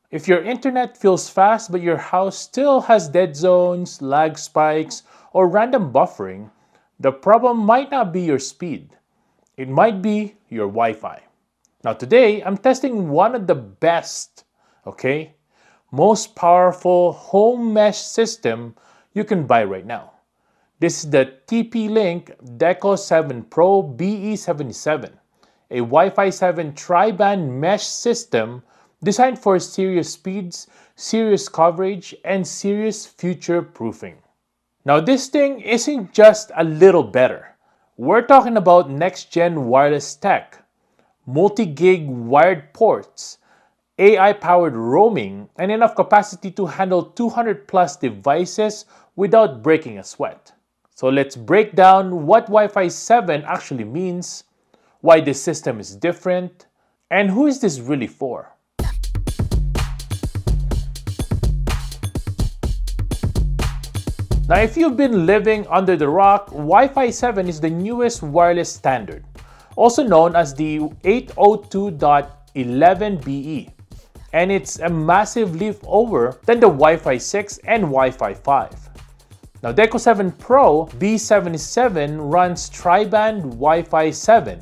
If your internet feels fast but your house still has dead zones, lag spikes, or random buffering, the problem might not be your speed. It might be your Wi-Fi. Now today, I'm testing one of the best, most powerful home mesh system you can buy right now. This is the TP-Link Deco 7 Pro BE77, a Wi-Fi 7 tri-band mesh system designed for serious speeds, serious coverage, and serious future-proofing. Now this thing isn't just a little better. We're talking about next-gen wireless tech, multi-gig wired ports, AI-powered roaming, and enough capacity to handle 200 plus devices without breaking a sweat. So let's break down what Wi-Fi 7 actually means, why this system is different, and who is this really for? Now, if you've been living under the rock, Wi-Fi 7 is the newest wireless standard, also known as the 802.11be, and it's a massive leap over than the Wi-Fi 6 and Wi-Fi 5. Now, Deco 7 Pro BE77 runs tri-band Wi-Fi 7,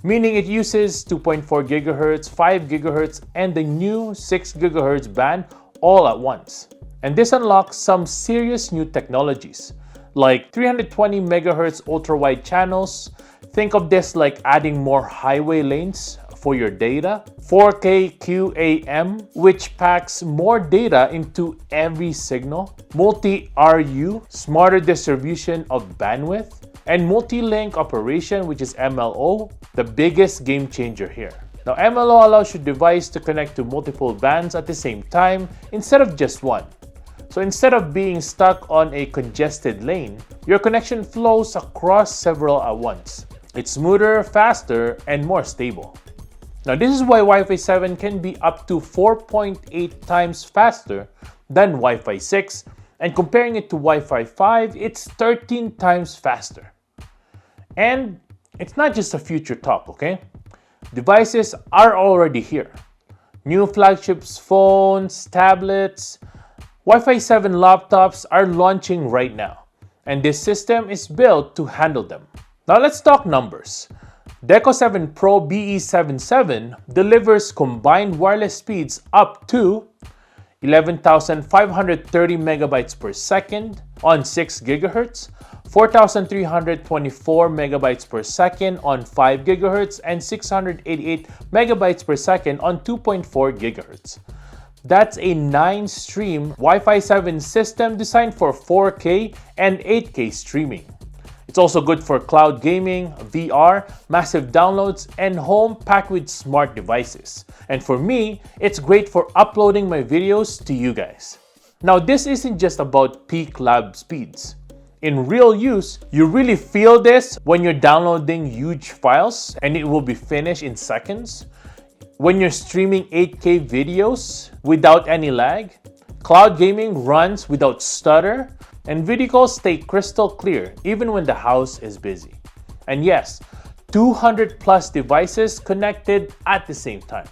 meaning it uses 2.4 GHz, 5 GHz, and the new 6 GHz band all at once. And this unlocks some serious new technologies, like 320 MHz ultra-wide channels. Think of this like adding more highway lanes for your data. 4K QAM, which packs more data into every signal. Multi-RU, smarter distribution of bandwidth. And multi-link operation, which is MLO, the biggest game changer here. Now, MLO allows your device to connect to multiple bands at the same time instead of just one. So instead of being stuck on a congested lane, your connection flows across several at once. It's smoother, faster, and more stable. Now this is why Wi-Fi 7 can be up to 4.8 times faster than Wi-Fi 6, and comparing it to Wi-Fi 5, it's 13 times faster. And it's not just a future talk, Devices are already here. New flagships, phones, tablets, Wi-Fi 7 laptops are launching right now, and this system is built to handle them. Now let's talk numbers. Deco 7 Pro BE77 delivers combined wireless speeds up to 11,530 megabytes per second on 6 GHz, 4,324 megabytes per second on 5 GHz, and 688 megabytes per second on 2.4 GHz. That's a 9-stream Wi-Fi 7 system designed for 4K and 8K streaming. It's also good for cloud gaming, VR, massive downloads, and home packed with smart devices. And for me, it's great for uploading my videos to you guys. Now, this isn't just about peak lab speeds. In real use, you really feel this when you're downloading huge files and it will be finished in seconds. When you're streaming 8K videos without any lag, cloud gaming runs without stutter, and video calls stay crystal clear even when the house is busy. And yes, 200 plus devices connected at the same time.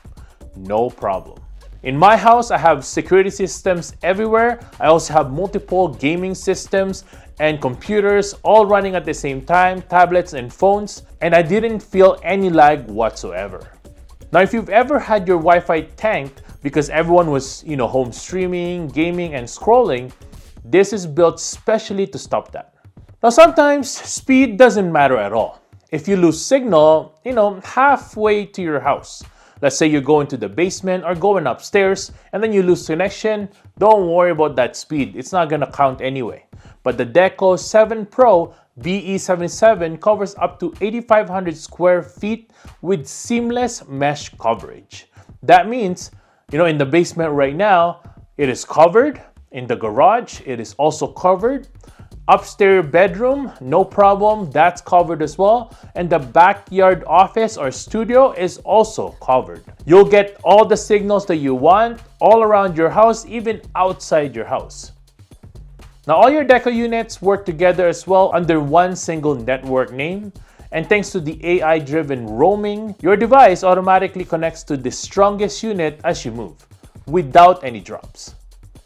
No problem. In my house, I have security systems everywhere. I also have multiple gaming systems and computers all running at the same time, tablets and phones, and I didn't feel any lag whatsoever. Now, if you've ever had your Wi-Fi tanked because everyone was, home streaming, gaming, and scrolling, this is built specially to stop that. Now, sometimes speed doesn't matter at all. If you lose signal, halfway to your house, let's say you're going to the basement or going upstairs and then you lose connection, don't worry about that speed. It's not gonna count anyway. But the Deco 7 Pro BE77 covers up to 8,500 square feet with seamless mesh coverage. That means, in the basement right now, it is covered. In the garage, it is also covered. Upstairs bedroom, no problem, that's covered as well. And the backyard office or studio is also covered. You'll get all the signals that you want all around your house, even outside your house. Now, all your Deco units work together as well under one single network name. And thanks to the AI-driven roaming, your device automatically connects to the strongest unit as you move. without any drops.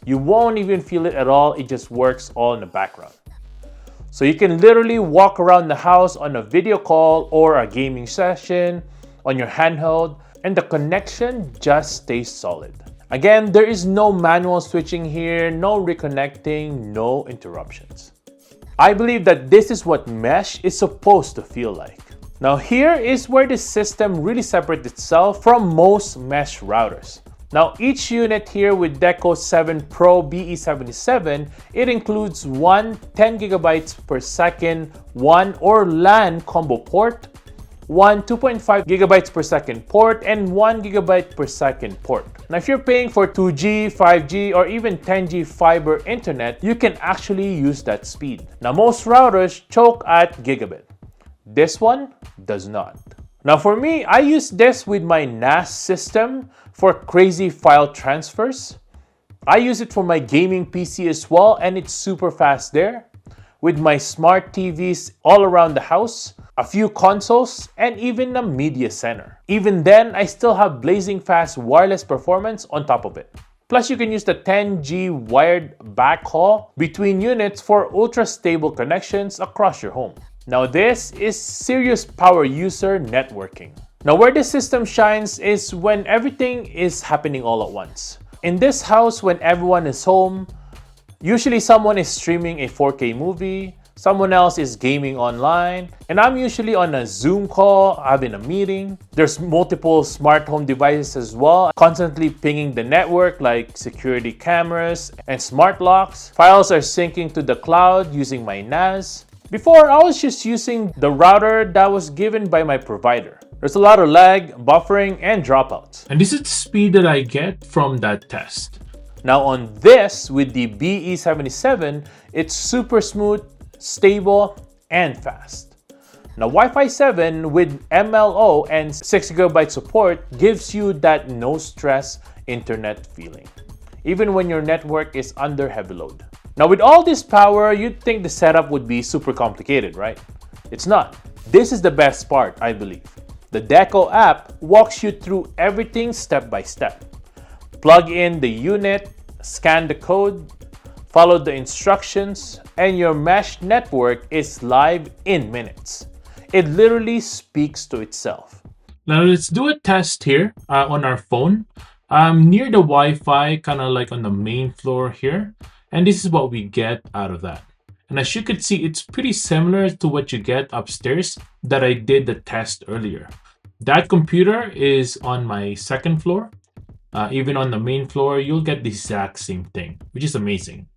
You won't even feel it at all, it just works all in the background. So you can literally walk around the house on a video call or a gaming session on your handheld, and the connection just stays solid. Again, there is no manual switching here, no reconnecting, no interruptions. I believe that this is what mesh is supposed to feel like. Now here is where the system really separates itself from most mesh routers. Now each unit here with Deco 7 Pro BE77, it includes one 10 gigabytes per second WAN or LAN combo port, one 2.5 gigabytes per second port, and 1 gigabyte per second port. Now if you're paying for 2G, 5G, or even 10G fiber internet, you can actually use that speed. Now most routers choke at gigabit. This one does not. Now for me, I use this with my NAS system for crazy file transfers. I use it for my gaming PC as well, and it's super fast there. With my smart TVs all around the house, a few consoles, and even a media center. Even then, I still have blazing fast wireless performance on top of it. Plus, you can use the 10G wired backhaul between units for ultra-stable connections across your home. Now this is serious power user networking. Now where this system shines is when everything is happening all at once. In this house, when everyone is home, usually someone is streaming a 4K movie, someone else is gaming online, and I'm usually on a Zoom call, having a meeting. There's multiple smart home devices as well, constantly pinging the network like security cameras and smart locks. Files are syncing to the cloud using my NAS. Before, I was just using the router that was given by my provider. There's a lot of lag, buffering, and dropouts. And this is the speed that I get from that test. Now on this, with the BE77, it's super smooth, stable, and fast. Now Wi-Fi 7 with MLO and 6 GB support gives you that no stress internet feeling, even when your network is under heavy load. Now with all this power, you'd think the setup would be super complicated, right? It's not. This is the best part, I believe. The Deco app walks you through everything step by step. Plug in the unit, scan the code, follow the instructions, and your mesh network is live in minutes. It literally speaks to itself. Now let's do a test here on our phone. I'm near the Wi-Fi, kind of like on the main floor here. And this is what we get out of that. And as you could see, it's pretty similar to what you get upstairs that I did the test earlier. That computer is on my second floor. Even on the main floor, you'll get the exact same thing, which is amazing.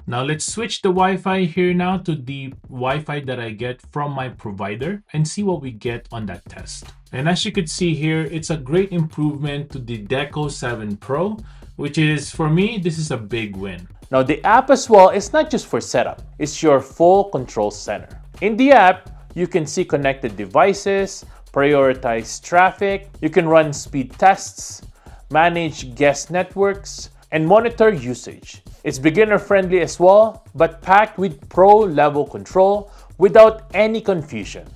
Now let's switch the Wi-Fi here now to the Wi-Fi that I get from my provider and see what we get on that test. And as you could see here, it's a great improvement to the Deco 7 Pro, which is, for me, this is a big win. Now the app as well is not just for setup, it's your full control center. In the app, you can see connected devices, prioritize traffic, you can run speed tests, manage guest networks, and monitor usage. It's beginner friendly as well, but packed with pro level control without any confusion.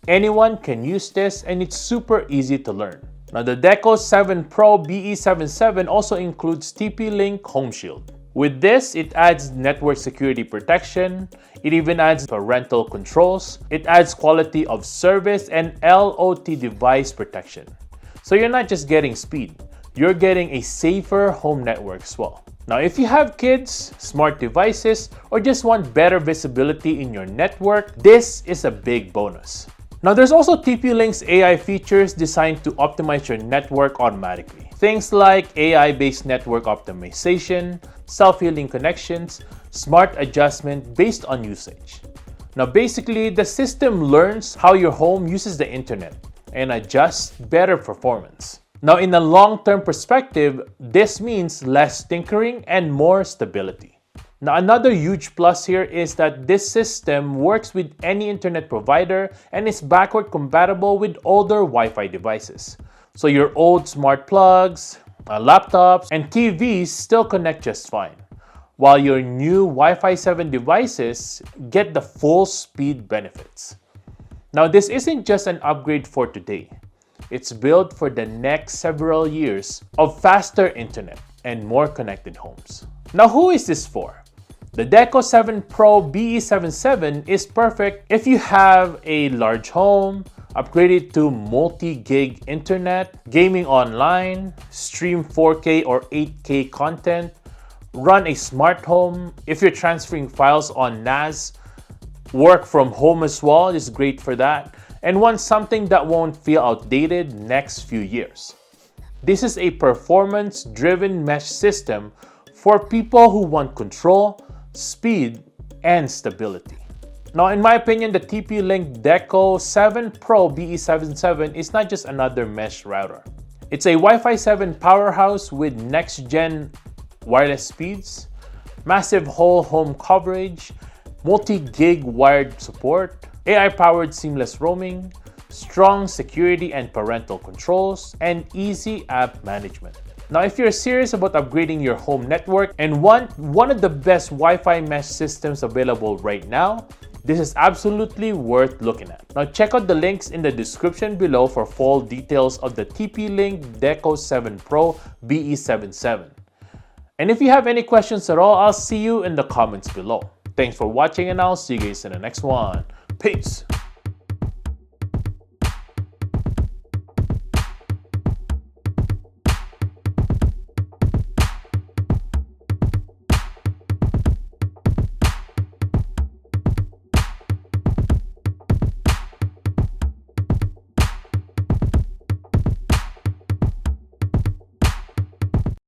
Anyone can use this, and it's super easy to learn. Now the Deco 7 Pro BE77 also includes TP-Link Home Shield. With this, it adds network security protection, it even adds parental controls, it adds quality of service and LOT device protection. So you're not just getting speed, you're getting a safer home network as well. Now if you have kids, smart devices, or just want better visibility in your network, this is a big bonus. Now there's also TP-Link's AI features designed to optimize your network automatically. Things like AI-based network optimization, self-healing connections, smart adjustment based on usage. Now basically, the system learns how your home uses the internet and adjusts better performance. Now in a long-term perspective, this means less tinkering and more stability. Now another huge plus here is that this system works with any internet provider and is backward compatible with older Wi-Fi devices. So your old smart plugs, laptops, and TVs still connect just fine, while your new Wi-Fi 7 devices get the full speed benefits. Now this isn't just an upgrade for today. It's built for the next several years of faster internet and more connected homes. Now, who is this for? The Deco 7 Pro BE77 is perfect if you have a large home, upgrade it to multi-gig internet, gaming online, stream 4K or 8K content, run a smart home. If you're transferring files on NAS, work from home as well is great for that, and want something that won't feel outdated next few years. This is a performance-driven mesh system for people who want control, speed, and stability. Now, in my opinion, the TP-Link Deco 7 Pro BE77 is not just another mesh router. It's a Wi-Fi 7 powerhouse with next-gen wireless speeds, massive whole home coverage, multi-gig wired support, AI-powered seamless roaming, strong security and parental controls, and easy app management. Now, if you're serious about upgrading your home network and want one of the best Wi-Fi mesh systems available right now, this is absolutely worth looking at. Now, check out the links in the description below for full details of the TP-Link Deco 7 Pro BE77. And if you have any questions at all, I'll see you in the comments below. Thanks for watching, and I'll see you guys in the next one. Peace!